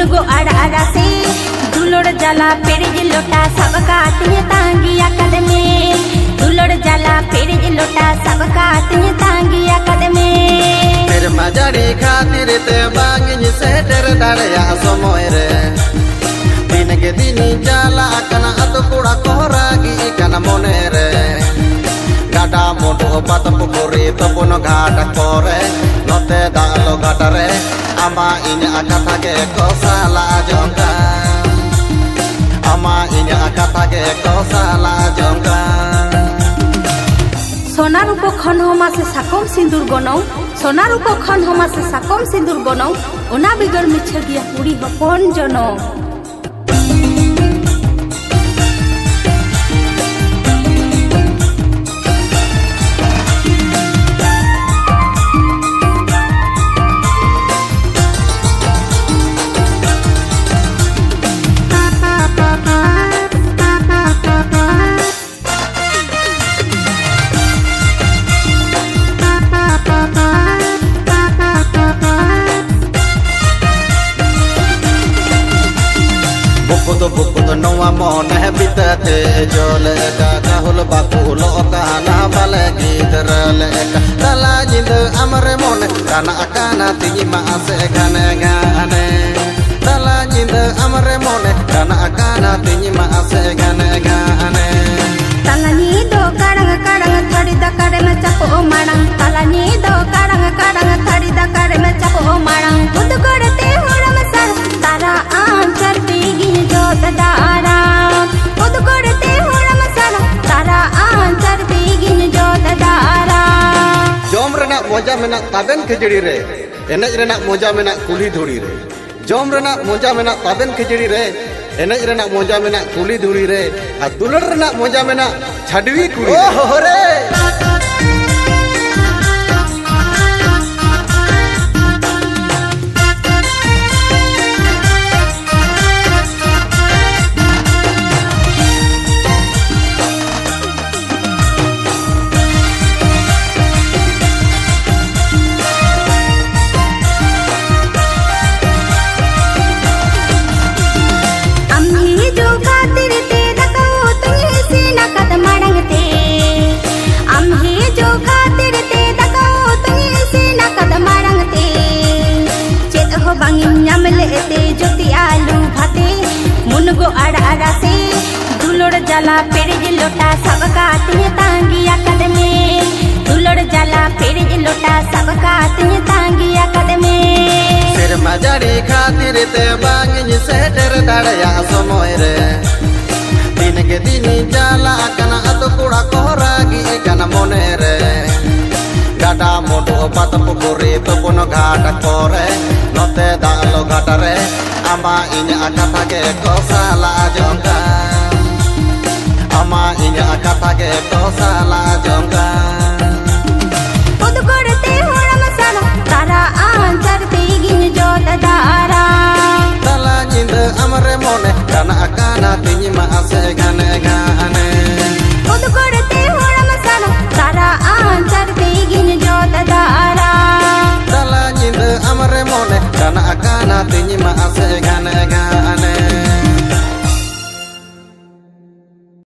मुनगो आड़ा से दुलोड़ जाला पेरिज लोटा सबका तिने तांगिया कदमे दुलोड़ जाला पेरिज लोटा सबका तिने तांगिया कदमे मेरे मजारी खातिर ते बांगिनी सेटर दाड़या समय रे दिन के दिन जाला कना अतो कुड़ा कोरागी कना मोने रे गाडा मोटो पात पुकुरी तपुन घाट करे नते दालो घाटरे आमा इnya kata ke ko salah jongka ama inya kata ke ko salah jongka सोनार उप खन हमा से साकम सिंदूर गनौ सोनार उप खन हमा से साकम सिंदूर गनौ ओना बिगर मिछे गिया पूरी हपन जनो buku noa mone bitate jole ka kahul bakulo kana balegi terle ka tala jindu amre mone kana akana tingi ma ase gane gane tala jindu amre mone kana akana tingi ma ase gane gane talani do kadang kadang thadi da kare me chapo marang talani do kadang kadang thadi da kare me chapo marang bud korte horam sar tara aanchar pigin jot dara bud korte horam sar tara aanchar pigin jot dara jom rena moja mena taben khijiri re enej rena moja mena kuli dhuri re jom rena moja mena taben khijiri re enej rena moja mena kuli dhuri re a dulur rena moja mena chadwi kuli oh re ज्योति आलू भाते मुनगो आड़ा से दुलोड़ जाला Perez लोटा सबका तिने तांगिया कदमे दुलोड़ जाला Perez लोटा सबका तिने तांगिया कदमे सिर मजारी खातिर ते बांगिनी सेटर दाड़या समय रे दिन के दिन जाला कना अतो कुड़ा कोरागी कना मोने रे गाडा मोटो पात पुकुरी तपुन घाट करे नते दालो घाटरे आमा इnya kata ke ko salah jongka ama inya kata ke ko salah jongka bud korte horam sar tara aanchar pigin jot dara tala jindu amre mone kana akana tinyi ma ase gane gane bud korte horam sar tara aanchar pigin jot dara tala jindu amre mone kana akana tinyi ma ase gane